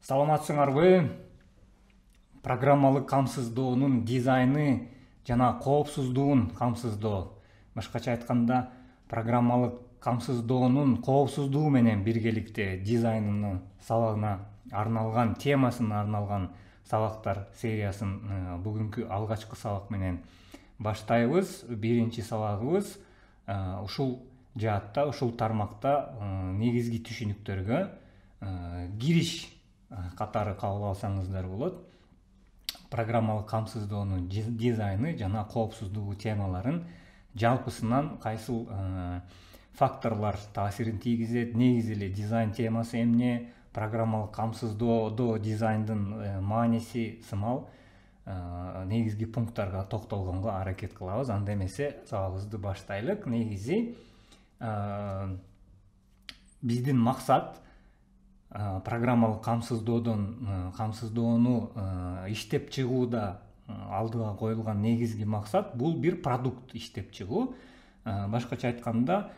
Саламатсыңарбы? Программалык камсыздоонун дизайны жана коопсуздугун камсыздоо. Башкача айтканда, программалык камсыздоонун коопсуздугу менен биргеликте дизайнынын сабагына арналган, темасына арналган сабактар сериясын бүгүнкү алгачкы сабак менен баштайбыз. Биринчи сабагыбыз ушул жаатта, ушул тармакта негизги түшүнүктөргө кириш катары кабыл алсаңыздар болот. Программалык камсыздоонун дизайны жана коопсуздугу темаларын жалпысынан кайсыл факторлор таасирин тийгизет, негизи эле дизайн темасы эмне, программалык камсыздоодо дизайндын мааниси сымал негизги пункттарга токтолгонго аракет кылабыз. Анда эмесе сабагыбызды баштайлык. Негизи биздин максат программалык камсыздоону иштеп чыгууда алдыга коюлган негизги максат бул бир продукт иштеп чыгуу. Башкача айтканда,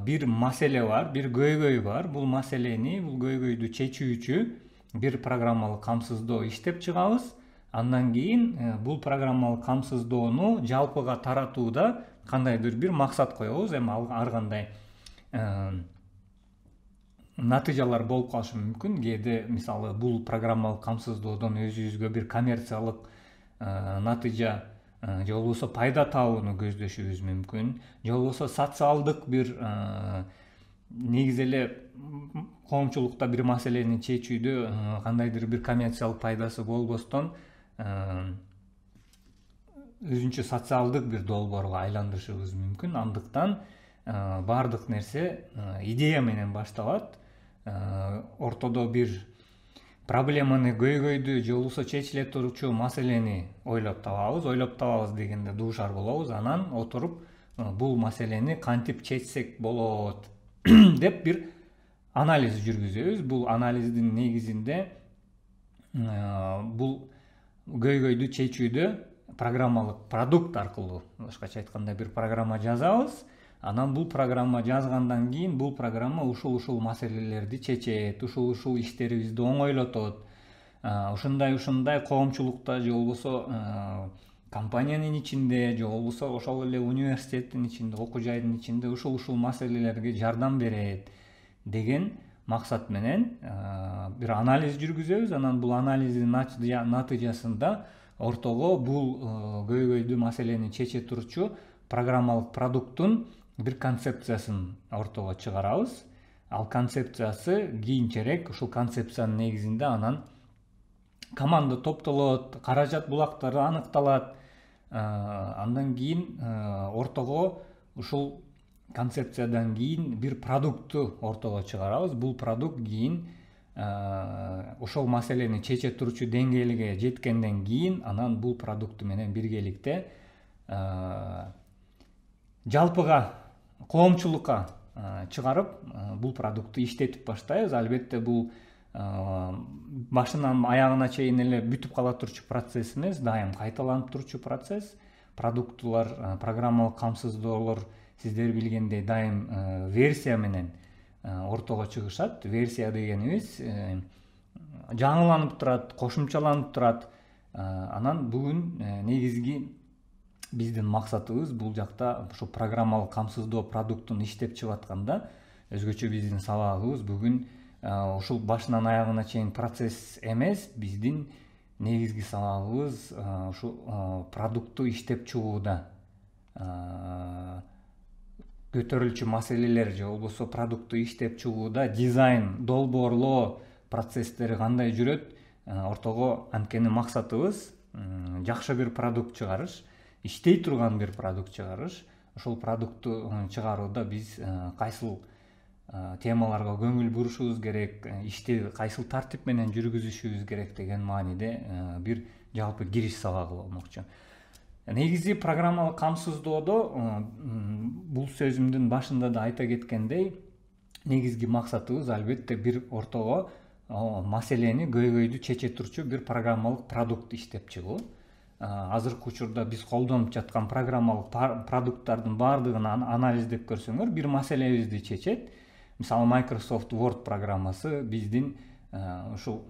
бир маселе бар, бир көйгөй бар. Бул маселени, бул көйгөйдү чечүүчү бир программалык камсыздоо иштеп чыгабыз. Андан кийин бул программалык камсыздоону жалпыга таратууда кандайдыр бир максат коебуз. Эми ар кандай натыйжалар болуп калышы мүмкүн. Кээде мисалы бул программалык камсыздоодон өзүбүзгө бир коммерциялык натыйжа же болбосо пайда табууну көздөшүбүз мүмкүн. Же болбосо социалдык бир негизи эле коомчулукта бир маселени чечүүдө кандайдыр бир коммерциялык пайдасы болбостон өзүнчө социалдык бир долбоорго айландырышыбыз мүмкүн. Андыктан бардык нерсе идея менен башталат. Ортодо бир проблеманы, көйгөйдү же болбосо чечиле турчу маселени ойлоп табабыз. Ойлоп табабыз дегенде дуушар болобуз. Анан отуруп бул маселени кантип чечсек болот деп бир анализ жүргүзөбүз. Бул анализдин негизинде бул көйгөйдү чечүүдө программалык продукт аркылуу, башкача айтканда, бир программа жазабыз. Анан бул программа жазгандан кийин бул программа ушул маселелерди чечет, ушул иштерибизди оңойлотот. Ушундай коомчулукта же болбосо компаниянын ичинде же болбосо ошол эле университеттин ичинде, окуу жайдын ичинде ушул маселелерге жардам берет деген максат менен бир анализ жүргүзөбүз. Анан бул анализдин натыйжасында ортого бул көйгөйдү, маселени чече турчу программалык продукттун бир концепциясын ортого чыгарабыз. Ал концепциясы кийинчерээк ушул концепциянын негизинде анан команда топтолот, каражат булактары аныкталат. Андан кийин ортого ушул концепциядан кийин бир продуктту ортого чыгарабыз. Бул продукт кийин ошол маселени чече турчу деңгээлге жеткенден кийин анан бул продукт менен биргеликте жалпыга коомчулукка чыгарып бул продукту иштетип баштайбыз. Албетте бул башынан аягына чейин эле бүтүп кала турчу процесс эмес, дайым кайталанып турчу процесс. Продуктулар, программалык камсыздоолор сиздер билгендей дайым версия менен ортого чыгышат. Версия дегенибиз жаңыланып турат, кошумчаланып турат. Анан бүгүн негизги биздин максатыбыз бул жакта ушу программалык камсыздоо продуктун иштеп чыгып атканда өзгөчө биздин сабагыбыз бүгүн ушул башынан аягына чейин процесс эмес, биздин негизги сабагыбыз ушу продуктту иштеп чыгууда көтөрүлчү маселелер же болбосо продуктту иштеп чыгууда дизайн, долбоорлоо процесстери кандай жүрөт. Ортого анткени максатыбыз жакшы бир продукт чыгарыш, иштей турган бир продукт чыгарыш. Ошол продуктту чыгарууда биз кайсыл темаларга көңүл бурушубуз керек, ишти кайсыл тартип менен жүргүзүшүбүз керек деген мааниде бир жалпы кириш сабагы болмокчу. Негизи программалык камсыздоодо бул сөзүмдүн башында да айта кеткендей, негизги максатыбыз албетте бир ортого маселени, көйгөйдү чече турчу бир программалык продукт иштеп чыгуу. Азыркы учурда биз колдонуп жаткан программалык продукттардын баардыгын анализдеп көрсөңөр, бир маселебизди чечет. Мисалы Microsoft Word программасы биздин ушул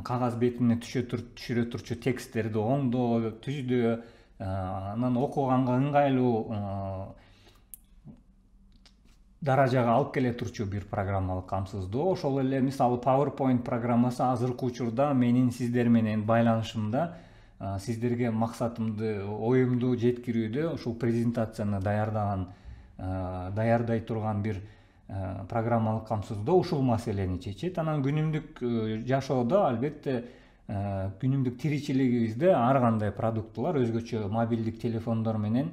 кагаз бетине түшүрө турчу тексттерди оңдоо, түздөө, анан окуганга ыңгайлуу даражага алып келе турчу бир программалык камсыздоо. Ошол эле мисалы PowerPoint программасы азыркы учурда менин сиздер менен байланышымда сиздерге максатымды, оюмду жеткирүүдө ушул презентацияны даярдай турган бир программалык камсыздоо ушул маселени чечет. Анан күнүмдүк жашоодо албетте күнүмдүк тиричилигибизде ар кандай продуктулар, өзгөчө мобилдик телефондор менен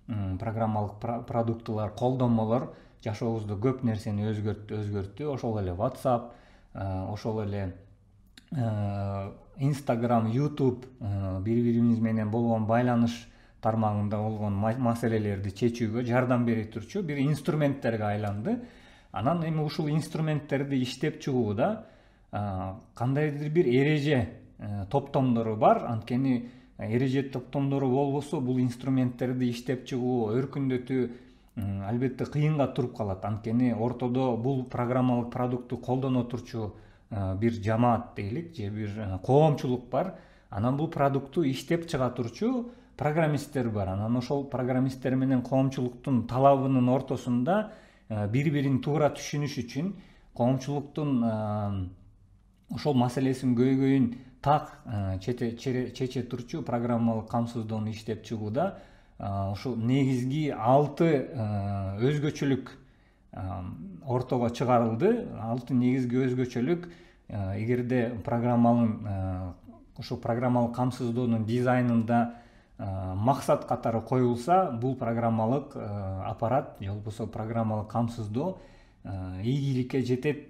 программалык продуктулар, колдонмолор жашообузду көп нерсени өзгөрттү. Ошол эле WhatsApp, ошол эле Instagram, YouTube бири-бирибиз менен болгон байланыш тармагында болгон маселелерди чечүүгө жардам бере турчу бир инструменттерге айланды. Анан эми ушул инструменттерди иштеп чыгууда кандайдыр бир эреже топтомдору бар. Анткени эреже топтомдору болбосо бул инструменттерди иштеп чыгуу, өркүндөтүү албетте кыйынга туруп калат. Анткени ортодо бул программалык продукту колдоно турчу бир жамаат дейлик, же бир коомчулук бар. Анан бул продукту иштеп чыга турчу программисттер бар. Анан ошол программисттер менен коомчулуктун талабынын ортосунда бири-бирин туура түшүнүш үчүн коомчулуктун ошол маселесин көйгөйүн так чече турчу программалык камсыздоону иштеп чыгууда ошол негизги 6 өзгөчөлүк ортого чыгарылды. 6 негизги өзгөчөлүк эгерде ошол программалык камсыздоонун дизайнында максат катары коюлса, бул программалык аппарат же болбосо программалык камсыздоо ийгиликке жетет.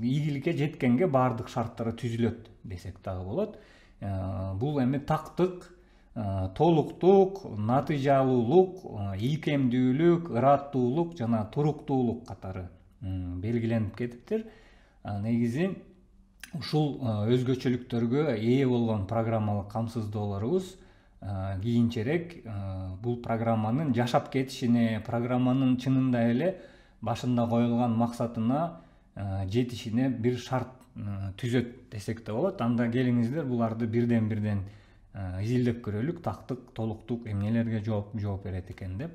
Ийгиликке жеткенге баардык шарттары түзүлөт десек дагы болот. Бул эми тактык, толуктук, натыйжалуулук, ийкемдүүлүк, ыраттуулук жана туруктуулук катары белгиленип кетиптир. Негизи ушул өзгөчөлүктөргө ээ болгон программалык камсыздоолорубуз кийинчерээк бул программанын жашап кетишине, программанын чынында эле башында коюлган максатына жетишине бир шарт түзөт десек да болот. Анда келиңиздер буларды бирден изилдеп көрөлүк, тактык, толуктук эмнелерге жооп берет экен деп.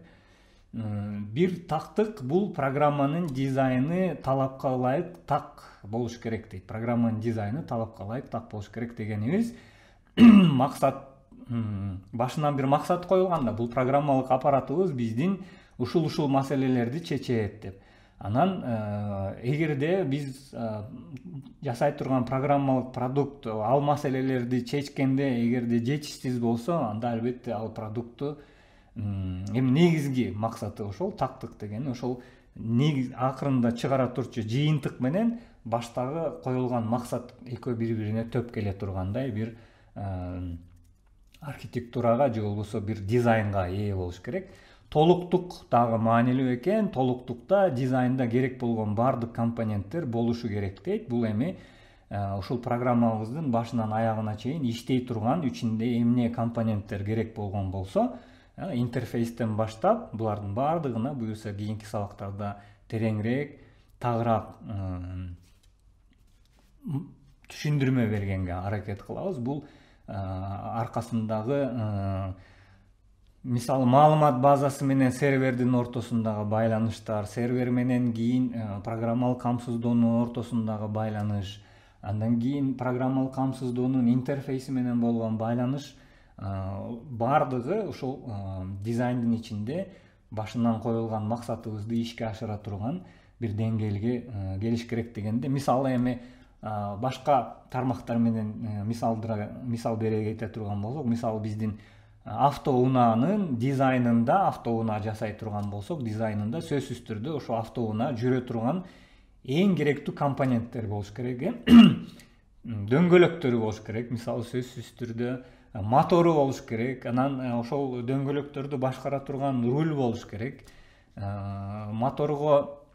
Бир тактык бул программанын дизайны талапка ылайык так болуш керек дейт. Программанын дизайны талапка ылайык так болуш керек дегенибиз максат башынан бир максат коюлганда бул программалык аппаратыбыз биздин ушул маселелерди чечет деп. Анан эгерде биз жасай турган программалык продукт ал маселелерди чечкенде эгерде жетишсиз болсо, анда албетте ал продуктту эми негизги максаты ошол тактык деген, ошол негиз акырында чыгара турчу жыйынтык менен баштагы коюлган максат экөө бири-бирине төп келе тургандай бир архитектурага же болбосо бир дизайнга ээ болуш керек. Толуктук дагы маанилүү экен. Толуктукта дизайнда керек болгон баардык компоненттер болушу керек дейт. Бул эми ушул программабыздын башынан аягына чейин иштей турган ичинде эмне компоненттер керек болгон болсо, интерфейстен баштап булардын баардыгына буюрса кийинки сабактарда тереңирээк, тагыраак түшүндүрмө бергенге аракет кылабыз. Бул аркасындагы мисалы маалымат базасы менен сервердин ортосундагы байланыштар, сервер менен кийин программалык камсыздоонун ортосундагы байланыш, андан кийин программалык камсыздоонун интерфейси менен болгон байланыш, баардыгы ушул дизайндын ичинде башынан коюлган максатыбызды ишке ашыра турган бир деңгээлге келиш керек дегенде, мисалы эми башка тармактар менен мисал бере кете турган болсок, мисалы биздин автоунаанын дизайнында, автоунаа жасай турган болсок, дизайнында сөзсүз түрдө ошо автоунаа жүрө турган эң керектүү компоненттер болуш керек. Дөңгөлөктөрү болуш керек, мисалы сөзсүз түрдө мотору болуш керек, анан ошол дөңгөлөктөрдү башкара турган руль болуш керек. Моторго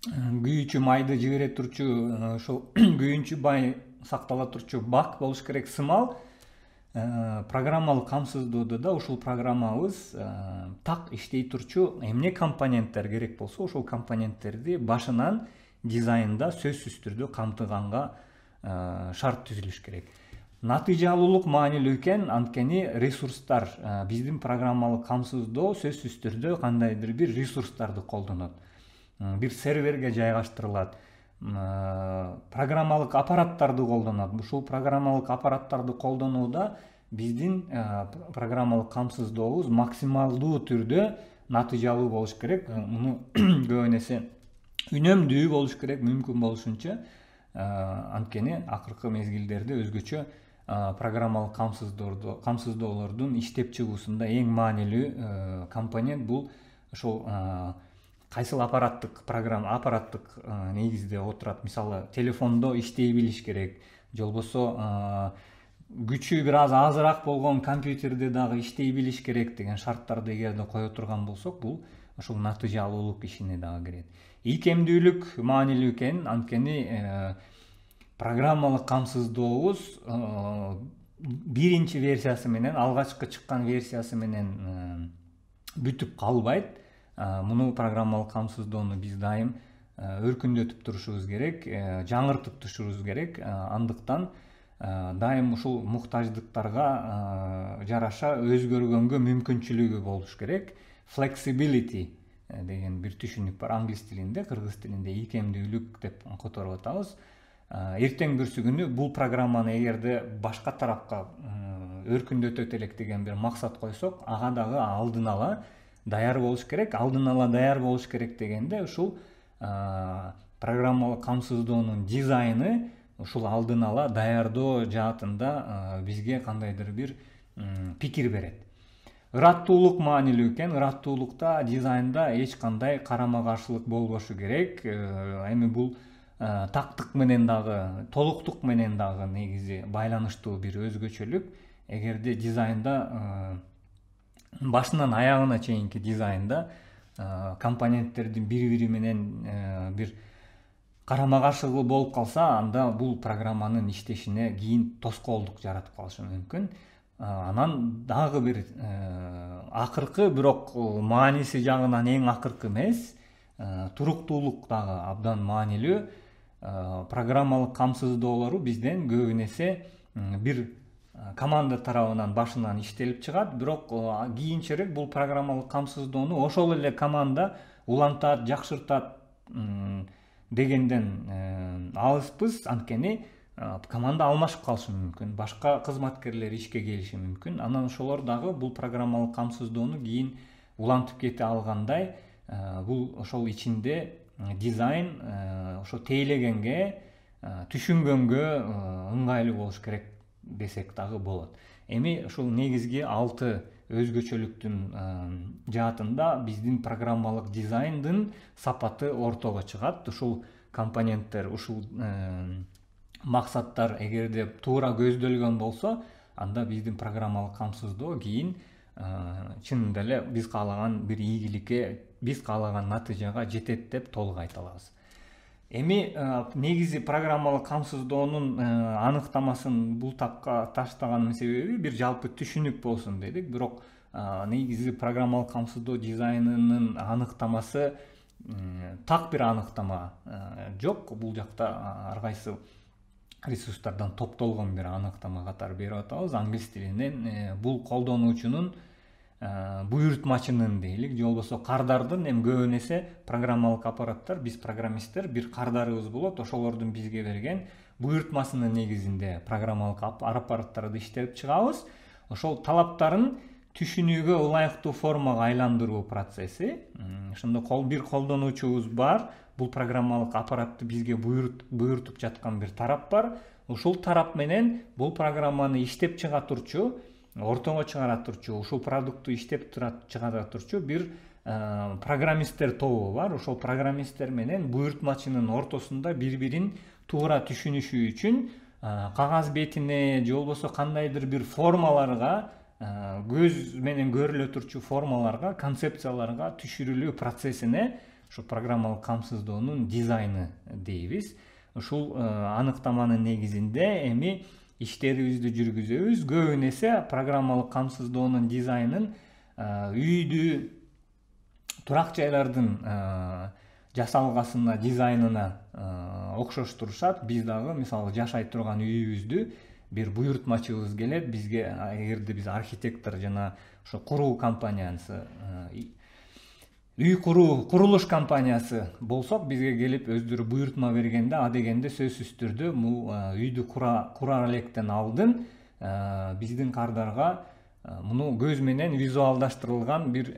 күйүүчү майды жибере турчу ошол күйүүчү май сактала турчу бак болуш керек, сымал. Программалык камсыздоодо да ушул программабыз так иштей турчу эмне компоненттер керек болсо, ошол компоненттерди башынан дизайнда сөзсүз түрдө камтыганга шарт түзүлүш керек. Натыйжалуулук маанилүү экен, анткени ресурстар, биздин программалык камсыздоо сөзсүз түрдө кандайдыр бир ресурстарды колдонот. Бир серверге жайгаштырылат, программалык аппараттарды колдонот. Ушул программалык аппараттарды колдонууда биздин программалык камсыздообуз максималдуу түрдө натыйжалуу болуш керек. Муну көп эсе үнөмдүү болуш керек, мүмкүн болушунча. Анткени акыркы мезгилдерде өзгөчө программалык камсыздоолордун иштеп чыгуусунда эң маанилүү компонент бул ошол кайсыл аппараттык негизде отурат. Мисалы, телефондо иштей билиш керек, же болбосо күчү бир аз азыраак болгон компьютерде дагы иштей билиш керек деген шарттарды эгерде кое турган болсок, бул ошол натыйжалуулук ишине дагы кирет. Ийкемдүүлүк маанилүү экен, анткени программалык камсыздообуз биринчи версиясы менен, алгачкы чыккан версиясы менен бүтүп калбайт. Муну программалык камсыздоону биз дайым өркүндөтүп турушубуз керек, жаңыртып турушубуз керек. Андыктан дайым ушул муктаждыктарга жараша өзгөргөнгө мүмкүнчүлүгү болуш керек. Flexibility деген бир түшүнүк бар англис тилинде, кыргыз тилинде ийкемдүүлүк деп которуп атабыз. Эртең бүрсү бул программаны эгерде башка тарапка өркүндөтөт элек деген бир максат койсок, ага дагы алдын ала даяр болуш керек. Алдын ала даяр болуш керек дегенде ушул программалык камсыздоонун дизайны ушул алдын ала даярдоо жаатында бизге кандайдыр бир пикир берет. Ыраттуулук маанилүү экен. Ыраттуулукта, дизайнда эч кандай карама-каршылык болбошу керек. Эми бул тактык менен дагы, толуктук менен дагы негизи байланыштуу бир өзгөчөлүк. Эгерде дизайнда башынан аягына чейинки дизайнда компоненттердин бири-бири менен бир карама-каршылыгы болуп калса, анда бул программанын иштешине кийин тоскоолдук жаратып калышы мүмкүн. Анан дагы бир акыркы, бирок мааниси жагынан эң акыркы эмес, туруктуулук дагы абдан маанилүү. Программалык камсыздоолору бизден көбүн эсе бир команда тарабынан башынан иштелип чыгат, бирок кийинчерээк бул программалык камсыздоону ошол эле команда улантат, жакшыртат дегенден алыспыз. Анткени команда алмашып калышы мүмкүн, башка кызматкерлер ишке келиши мүмкүн. Анан ошолор дагы бул программалык камсыздоону кийин улантып кете алгандай, бул ошол ичинде дизайн ошо тейлегенге, түшүнгөнгө ыңгайлуу болуш керек десек дагы болот. Эми ушул негизги 6 өзгөчөлүктүн жаатында биздин программалык дизайндын сапаты ортого чыгат. Ушул компоненттер, ушул максаттар эгерде туура көздөлгөн болсо, анда биздин программалык камсыздоо кийин чынында эле биз каалаган бир ийгиликке, биз каалаган натыйжага жетет деп толук айта алабыз. Эми негизи программалык камсыздоонун аныктамасын бул тапка таштаганын себеби бир жалпы түшүнүк болсун дедик. Бирок негизи программалык камсыздоо дизайнынын аныктамасы так бир аныктама жок. Бул жакта ар кайсы ресурстардан топтолгон бир аныктама катары берип атабыз. Англис тилинен бул колдонуучунун буйртмачынын дейлик, же болбосо кардардын, эми көбүн эсе программалык аппараттар, биз программисттер, бир кардарыбыз болот, ошолордун бизге берген буйртмасынын негизинде программалык аппараттарды иштеп чыгабыз. Ошол талаптарын түшүнүүгө ылайыктуу формага айландыруу процесси. Ошондо бир колдонуучубуз бар, бул программалык аппаратты бизге буйртуп жаткан бир тарап бар. Ушул тарап менен бул программаны иштеп чыга турчу, ортого чыгара турчу, ушул продукту иштеп чыгара турчу бир программисттер тобу бар. Ошол программисттер менен буйртмачынын ортосунда бири-бирин туура түшүнүшү үчүн кагаз бетине же болбосо кандайдыр бир формаларга, көз менен көрүлө турчу формаларга, концепцияларга түшүрүлүү процессине ошо программалык камсыздоонун дизайны дейбиз. Ушул аныктаманын негизинде эми иштерибизди жүргүзөбүз. Көбүн эсе программалык камсыздоонун дизайнын үйдү, турак жайлардын жасалгасына, дизайнына окшоштурушат. Биз дагы мисалы жашай турган үйүбүздү бир буйртмачыбыз келет бизге, эгерде биз архитектор жана ошо куруу компаниясы, үй курулуш компаниясы болсок, бизге келип өздөрү буйртма бергенде, а дегенде сөзсүз түрдө бул үйдү курар электен алдын биздин кардарга муну көз менен визуалдаштырылган бир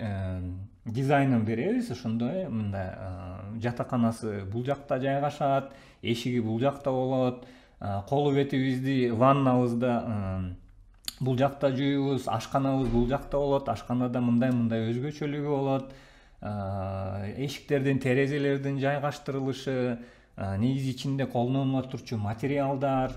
дизайнын беребиз. Ошондо мындай жатаканасы бул жакта жайгашат, эшиги бул жакта болот, колу бетибизди ваннабызда бул жакта жууйбуз, ашканабыз бул жакта болот, ашканада мындай өзгөчөлүгү болот, эшиктердин, терезелердин жайгаштырылышы, негизи ичинде колдонула турчу материалдар,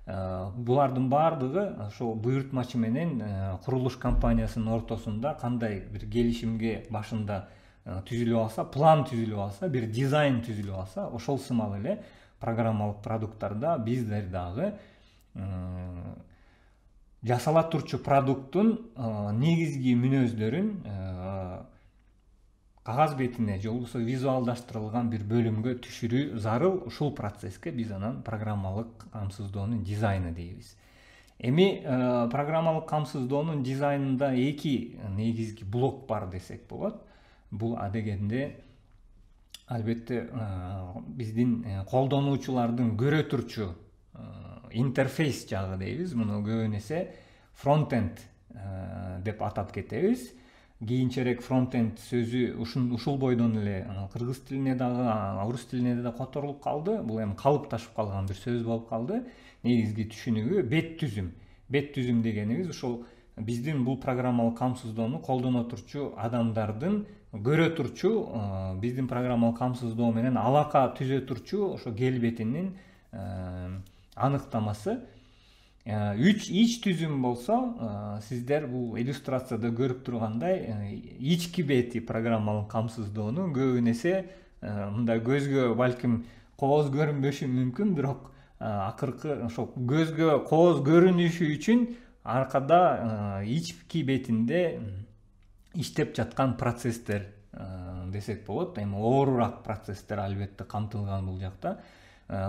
булардын баардыгы ошол буйртмачы менен курулуш компаниясынын ортосунда кандай бир келишимге башында түзүлүп алса, план түзүлүп алса, бир дизайн түзүлүп алса, ошол сымал эле программалык продукттарда биздер дагы жасала турчу продукттун негизги мүнөздөрүн кагаз бетине же болбосо визуалдаштырылган бир бөлүмгө түшүрүү зарыл. Ушул процесске биз анан программалык камсыздоонун дизайны дейбиз. Эми программалык камсыздоонун дизайнында эки негизги блок бар десек болот. Бул адегенде албетте биздин колдонуучулардын көрө турчу интерфейс жагы дейбиз. Муну көбүн эсе фронтенд деп атап кетебиз. Кийинчерээк фронтенд сөзү ушул бойдон эле кыргыз тилине дагы, орус тилине да которулуп калды. Бул эми калыпташып калган бир сөз болуп калды. Негизги түшүнүгү бет түзүм. Бет түзүм дегенибиз ошол биздин бул программалык камсыздоону колдоно турчу адамдардын көрө турчу, биздин программалык камсыздоо менен алака түзө турчу ошо келбетинин аныктамасы. Ич түзүм болсо, сиздер бул иллюстрацияда көрүп тургандай, ички бети программалык камсыздоону көбүн эсе мындай көзгө балким кооз көрүнбөшү мүмкүн, бирок акыркы ошол көзгө кооз көрүнүшү үчүн аркада ички бетинде иштеп жаткан процесстер десек болот. Эми оорураак процесстер албетте камтылган бул жакта.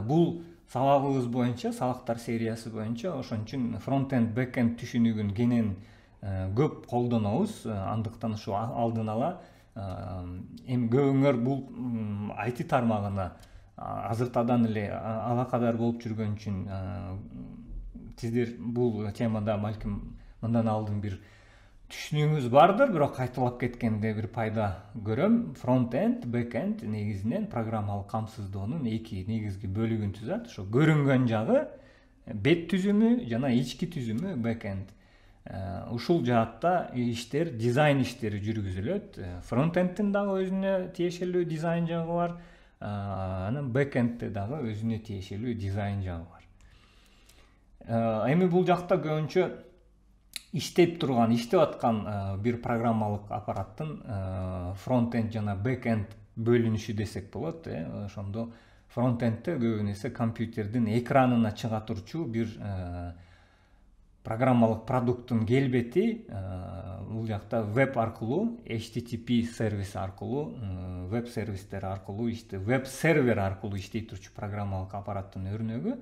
Бул сабагыбыз боюнча, сабактар сериясы боюнча ошон үчүн фронтенд, бэкенд түшүнүгүн кенен көп колдонобуз. Андыктан ушу алдын ала эми көбүңөр бул IT тармагына азыртадан эле алакадар болуп жүргөн үчүн сиздер бул темада балким мындан алдын бир түшүнүгүңүз бардыр, бирок кайталап кеткенде бир пайда көрөм. Фронтенд, бэкенд негизинен программалык камсыздоонун эки негизги бөлүгүн түзөт. Ошо көрүнгөн жагы бет түзүмү жана ички түзүмү бэкенд. Ушул жаатта иштер, дизайн иштери жүргүзүлөт. Фронтендтин дагы өзүнө тиешелүү дизайн жагы бар. Анан бэкендте дагы өзүнө тиешелүү дизайн жагы бар. Эми бул жакта көбүнчө иштеп аткан бир программалык аппараттын фронтенд жана бэкенд бөлүнүшү десек болот. Ошондо фронтендте көбүн эсе компьютердин экранына чыга турчу бир программалык продукттун келбети бул жакта веб аркылуу, HTTP сервис аркылуу, веб сервистер аркылуу, веб сервер аркылуу иштей турчу программалык аппараттын өрнөгү.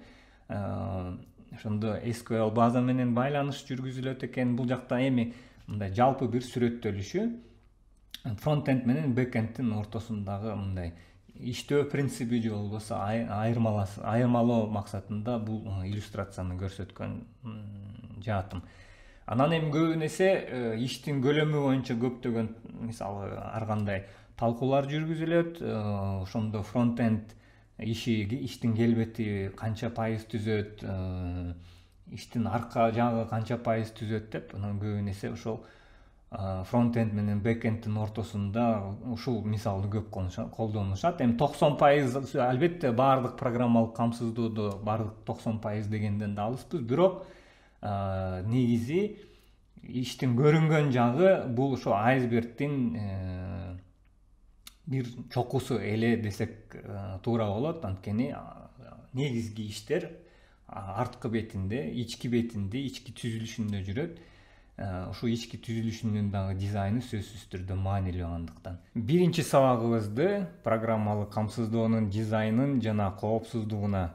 Ошондо SQL база менен байланыш жүргүзүлөт экен. Бул жакта эми мындай жалпы бир сүрөттөлүшү фронтенд менен бэкендтин ортосундагы мындай иштөө принципи же болбосо айырмалоо максатында бул иллюстрацияны көрсөткөн жаатым. Анан эми көбүн эсе иштин көлөмү боюнча көптөгөн мисалы ар кандай талкуулар жүргүзүлөт. Ошондо фронтенд иштин келбети канча пайыз түзөт, иштин арка жагы канча пайыз түзөт деп, анан көбүн эсе ошол фронтенд менен бэкендтин ортосунда ушул мисалды көп колдонушат. Эми 90% албетте баардык программалык камсыздоодо баардык 90% дегенден да алыспыз, бирок негизи иштин көрүнгөн жагы бул ошо айсбергтин бир чокусу эле десек туура болот. Анткени негизги иштер арткы бетинде, ички бетинде, ички түзүлүшүндө жүрөт. ушул ички түзүлүшүнүн дагы дизайны сөзсүз түрдө маанилүү андыктан. Биринчи сабагыбызды программалык камсыздоонун дизайнын жана коопсуздугуна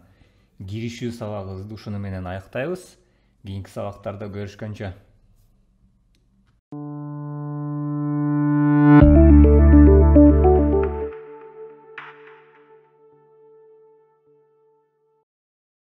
киришүү сабагыбызды ушуну менен аяктайбыз. Кийинки сабактарда көрүшкөнчө.